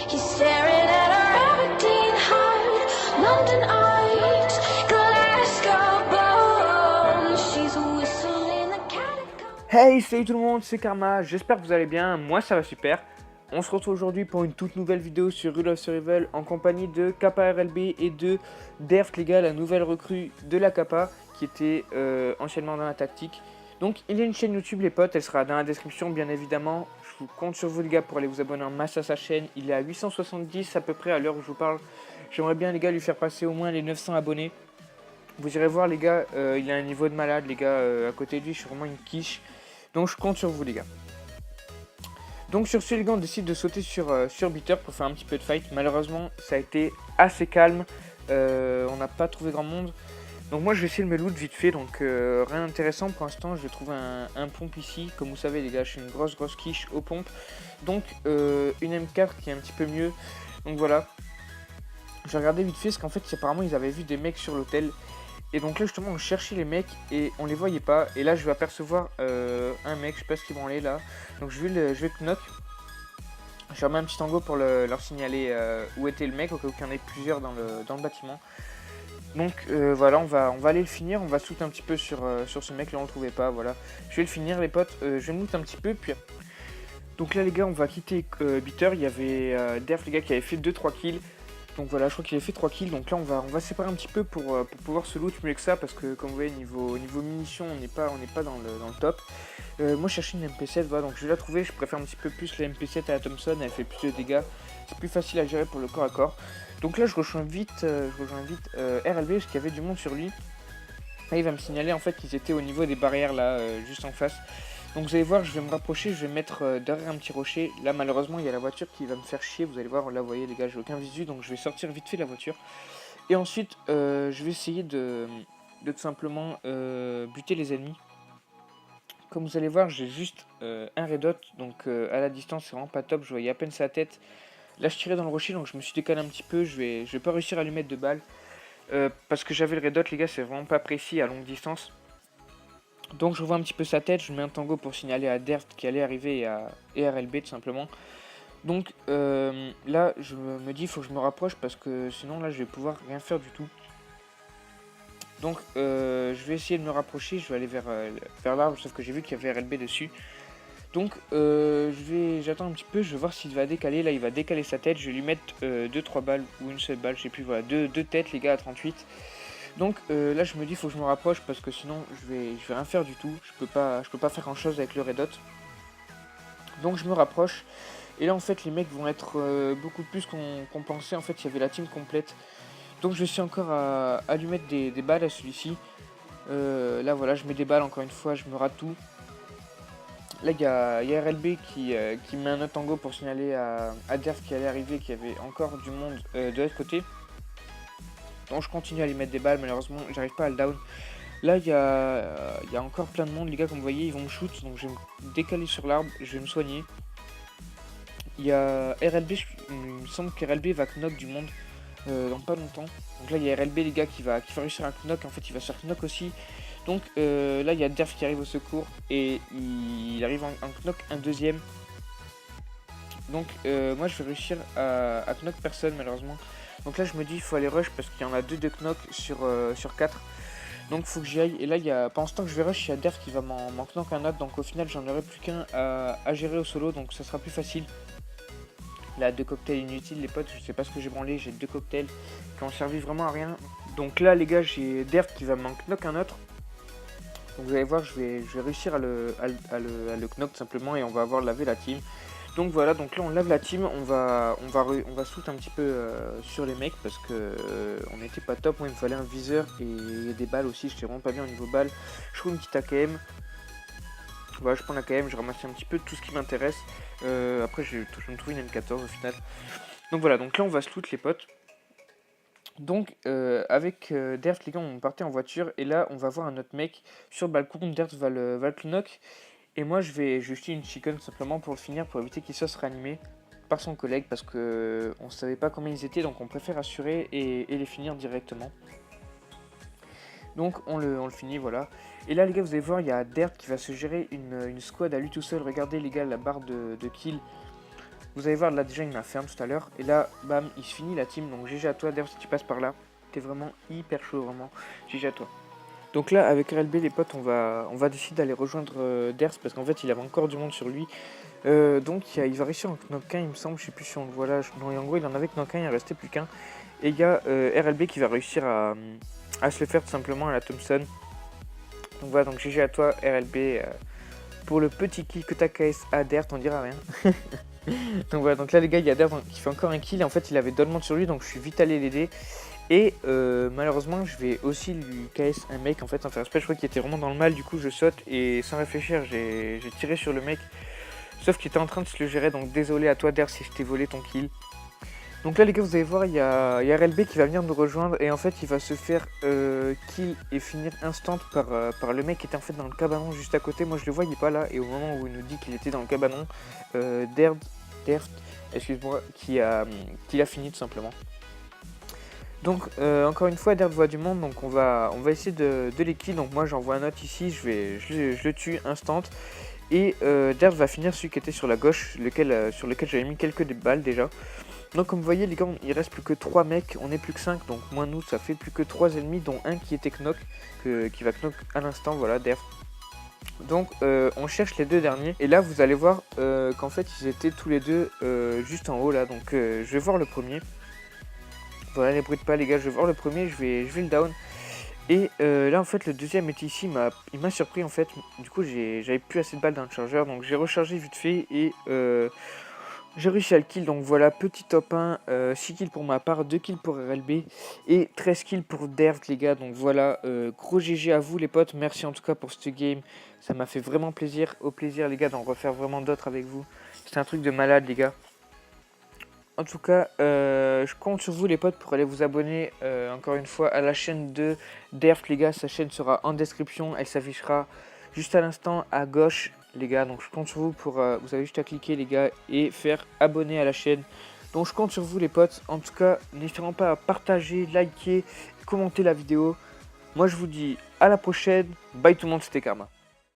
He's staring at our Aberdeen heart, London eyes, Glasgow bones. She's whistling the catacombs. Hey, salut tout le monde, c'est Karma, j'espère que vous allez bien, moi ça va super. On se retrouve aujourd'hui pour une toute nouvelle vidéo sur Rule of Survival en compagnie de Kappa RLB et de Derft, les gars, la nouvelle recrue de la Kappa qui était anciennement dans la tactique. Donc il y a une chaîne YouTube les potes, elle sera dans la description bien évidemment. Je vous compte sur vous les gars pour aller vous abonner en masse à sa chaîne. Il est à 870 à peu près à l'heure où je vous parle. J'aimerais bien les gars lui faire passer au moins les 900 abonnés. Vous irez voir les gars, il a un niveau de malade les gars, à côté de lui je suis vraiment une quiche. Donc je compte sur vous les gars. Donc sur ce les gars on décide de sauter sur Bitter pour faire un petit peu de fight. Malheureusement ça a été assez calme, on n'a pas trouvé grand monde. Donc moi je vais essayer de me loot vite fait, donc rien d'intéressant pour l'instant. Je vais trouver un pompe ici. Comme vous savez les gars je suis une grosse quiche aux pompes. Donc une M4 qui est un petit peu mieux. Donc voilà. J'ai regardé vite fait parce qu'en fait apparemment ils avaient vu des mecs sur l'hôtel. Et donc là justement on cherchait les mecs et on les voyait pas. Et là je vais apercevoir un mec, je sais pas ce qu'ils branlait là. Donc je vais knock. Je remets un petit tango pour leur signaler où était le mec, au cas où il y en ait plusieurs dans le bâtiment. Donc voilà, on va aller le finir, on va shoot un petit peu sur ce mec, là on le trouvait pas, voilà. Je vais le finir les potes, je vais me loot un petit peu, puis... Donc là les gars, on va quitter Bitter, il y avait Derf les gars qui avait fait 2-3 kills. Donc voilà, je crois qu'il avait fait 3 kills, donc là on va séparer un petit peu pour pouvoir se loot mieux que ça, parce que comme vous voyez, niveau munitions, on n'est pas dans le top. Moi je cherchais une MP7, voilà, donc je vais la trouver, je préfère un petit peu plus la MP7 à la Thompson, elle fait plus de dégâts, c'est plus facile à gérer pour le corps à corps. Donc là je rejoins vite RLB, parce qu'il y avait du monde sur lui. Là il va me signaler en fait qu'ils étaient au niveau des barrières là, juste en face. Donc vous allez voir, je vais me rapprocher, je vais me mettre derrière un petit rocher. Là malheureusement il y a la voiture qui va me faire chier, vous allez voir, là vous voyez les gars, j'ai aucun visu, donc je vais sortir vite fait la voiture. Et ensuite je vais essayer de tout simplement buter les ennemis. Comme vous allez voir, j'ai juste un red dot, donc à la distance c'est vraiment pas top, je voyais à peine sa tête. Là je tirais dans le rocher, donc je me suis décalé un petit peu, je vais pas réussir à lui mettre de balles. Parce que j'avais le red dot les gars, c'est vraiment pas précis à longue distance. Donc je vois un petit peu sa tête, je mets un tango pour signaler à Derft qui allait arriver et à RLB tout simplement. Donc là je me dis il faut que je me rapproche parce que sinon là je vais pouvoir rien faire du tout. Donc je vais essayer de me rapprocher, je vais aller vers l'arbre sauf que j'ai vu qu'il y avait RLB dessus. Donc j'attends un petit peu, je vais voir s'il va décaler, là il va décaler sa tête, je vais lui mettre 2-3 balles ou une seule balle, je sais plus, voilà, deux têtes les gars à 38. Donc là je me dis faut que je me rapproche parce que sinon je vais rien faire du tout, je peux pas faire grand chose avec le red dot. Donc je me rapproche et là en fait les mecs vont être beaucoup plus qu'on pensait, en fait il y avait la team complète. Donc je suis encore à lui mettre des balles à celui-ci. Là voilà je mets des balles encore une fois, je me rate tout. Là il y a RLB qui met un autre tango pour signaler à Derf qui allait arriver, qu'il y avait encore du monde de l'autre côté. Donc je continue à lui mettre des balles, malheureusement j'arrive pas à le down. Là il y a encore plein de monde les gars, comme vous voyez ils vont me shoot, donc je vais me décaler sur l'arbre, je vais me soigner. Il y a RLB, il me semble qu'RLB va knock du monde dans pas longtemps. Donc là il y a RLB les gars qui va réussir un knock, en fait il va se faire knock aussi. Donc là il y a Derf qui arrive au secours et il arrive en knock un deuxième. Donc moi je vais réussir à knock personne malheureusement. Donc là je me dis il faut aller rush parce qu'il y en a 2 de knock sur 4. Donc faut que j'y aille. Et là il y a, pendant ce temps que je vais rush, il y a Derf qui va m'en knock un autre. Donc au final j'en aurai plus qu'un à gérer au solo, donc ça sera plus facile. Là 2 cocktails inutiles les potes, je sais pas ce que j'ai branlé, j'ai 2 cocktails qui ont servi vraiment à rien. Donc là les gars j'ai Derf qui va m'en knock un autre. Donc vous allez voir, je vais réussir à le knock simplement et on va avoir lavé la team. Donc voilà, donc là on lave la team, on va shoot un petit peu sur les mecs parce que on n'était pas top. Moi il me fallait un viseur et des balles aussi, j'étais vraiment pas bien au niveau balles. Je trouve une petite AKM. Voilà, je prends l'AKM, je ramasse un petit peu tout ce qui m'intéresse. Après je vais me trouver une M14 au final. Donc voilà, donc là on va se loot les potes. Donc avec Derft les gars on partait en voiture et là on va voir un autre mec sur le balcon, Derft va le knock. Et moi je vais jeter une chicken simplement pour le finir, pour éviter qu'il se fasse réanimer par son collègue parce que on savait pas combien ils étaient, donc on préfère assurer et les finir directement. Donc on le finit, voilà. Et là les gars vous allez voir il y a Derft qui va se gérer une squad à lui tout seul. Regardez les gars la barre de kill. Vous allez voir, là déjà il m'a ferme tout à l'heure. Et là, bam, il se finit la team. Donc GG à toi, Derf, si tu passes par là. T'es vraiment hyper chaud, vraiment. GG à toi. Donc là, avec RLB, les potes, on va décider d'aller rejoindre Derf parce qu'en fait, il avait encore du monde sur lui. Donc il va réussir en knock 1, il me semble. Je sais plus si on le voit là. Non, en gros, il en avait knock 1, il en restait plus qu'un. Et il y a RLB qui va réussir à se le faire tout simplement à la Thompson. Donc voilà, donc GG à toi, RLB, pour le petit kill que t'as KS à Dert, on dira rien. Donc voilà, donc là les gars, il y a Dert qui fait encore un kill. Et en fait, il avait Dolmont sur lui, donc je suis vite allé l'aider. Et malheureusement, je vais aussi lui KS un mec en fait en faire respect. Je crois qu'il était vraiment dans le mal, du coup je saute et sans réfléchir, j'ai tiré sur le mec. Sauf qu'il était en train de se le gérer, donc désolé à toi Dert si je t'ai volé ton kill. Donc là les gars, vous allez voir, il y a RLB qui va venir nous rejoindre et en fait il va se faire kill et finir instant par le mec qui était en fait dans le cabanon juste à côté. Moi je le voyais pas là, et au moment où il nous dit qu'il était dans le cabanon, Dert, excuse-moi, qui a fini tout simplement. Donc encore une fois, Dert voit du monde, donc on va essayer de les kill. Donc moi j'envoie un note ici, je le tue instant. Et Dert va finir celui qui était sur la gauche, sur lequel j'avais mis quelques balles déjà. Donc comme vous voyez les gars, il reste plus que 3 mecs, on est plus que 5, donc moins nous ça fait plus que 3 ennemis, dont un qui était knock, qui va knock à l'instant, voilà, Dert. Donc on cherche les deux derniers, et là vous allez voir qu'en fait ils étaient tous les deux juste en haut là, donc je vais voir le premier. Voilà, les bruits de pas les gars, je vais voir le premier, je vais le down. Et là en fait le deuxième était ici, il m'a surpris en fait, du coup j'avais plus assez de balles dans le chargeur, donc j'ai rechargé vite fait et j'ai réussi à le kill. Donc voilà, petit top 1, 6 kills pour ma part, 2 kills pour RLB et 13 kills pour Dert les gars. Donc voilà, gros GG à vous les potes, merci en tout cas pour ce game, ça m'a fait vraiment plaisir, au plaisir les gars d'en refaire vraiment d'autres avec vous. C'est un truc de malade les gars. En tout cas, je compte sur vous les potes pour aller vous abonner encore une fois à la chaîne de Dert les gars. Sa chaîne sera en description, elle s'affichera juste à l'instant à gauche les gars. Donc je compte sur vous pour, vous avez juste à cliquer les gars et faire abonner à la chaîne. Donc je compte sur vous les potes. En tout cas, n'hésitez pas à partager, liker, commenter la vidéo. Moi je vous dis à la prochaine. Bye tout le monde, c'était Karma.